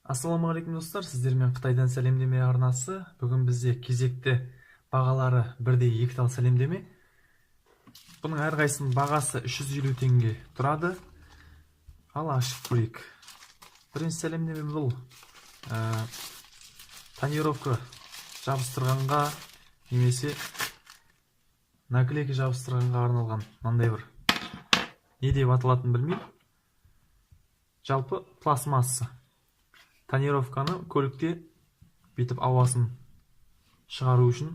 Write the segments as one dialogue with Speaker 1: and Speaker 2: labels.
Speaker 1: Ассалаумағалейкум достар, сіздермен Қытайдан сәлемдеме арнасы. Бүгін бізде кезекті бағалары 1-2 тал сәлемдеме. Бұның әрқайсының бағасы 350 теңге тұрады. Ал ашып көрейік. Бірінші сәлемдеме бұл тонировка жабыстырғанға немесе наклейка жабыстырғанға арналған мынандай бір не деп аталатынын білмеймін. Жалпы пластмасса. Тонировканы көлікте бетіп ауасын шығару үшін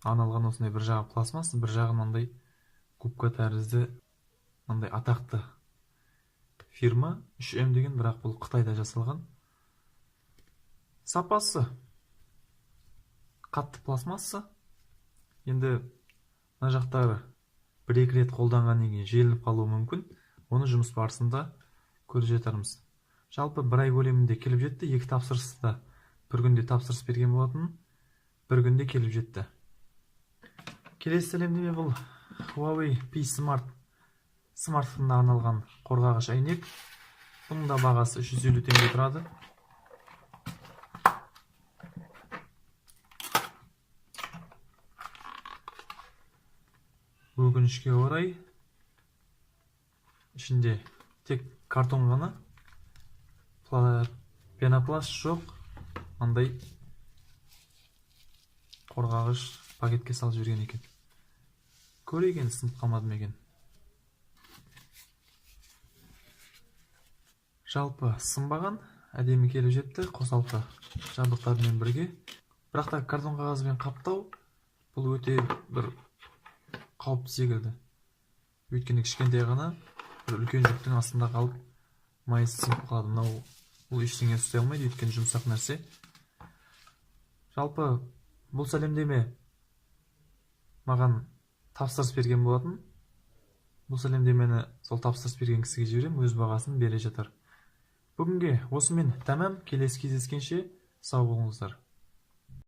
Speaker 1: арналған осындай бір жағы пластмасса, бір жағы мынандай губка тәрізді мынандай атақты фирма 3M деген, бірақ бұл Қытайда жасалған. Сапасы қатты пластмасса. Енді мына жақтары 1-2 рет қолданғаннан кейін желініп қалуы мүмкін. Оны жұмыс барысында көре жатармыз. Жалпы 1 ай көлемінде келіп жетті. 2 тапсырыста бір күнде тапсырыс берген болатын, бір күнде келіп жетті. Келесі сәлемдеме бұл Huawei P Smart смартфонына арналған қорғағыш әйнек. Бұның да бағасы 350 теңге тұрады. Өкінішке орай ішінде тек картон ғана, пенопласт жоқ. Мындай қорғағыш пакетке салып жіберген екен. Көреген сынып қалмады ма екен? Жалпы сынбаған, әдемі келіп жетті, қосалқы жабдықтарымен бірге. Бірақ та картон қағазбен қаптау бұл өте бір қауіпті секілді. Өйткені кішкентай ғана бір үлкен жүктің астында қалып майысы сынып қалады. Мынау бұл ештеңе ұстай алмайды, өйткені жұмсақ нәрсе. Жалпы бұл сәлемдеме маған тапсырыс берген болатын. Бұл сәлемдемені сол тапсырыс берген кісіге жіберем, өз бағасын бере жатар. Бүгінге осымен тәмам. Келесі кездескенше сау болыңыздар.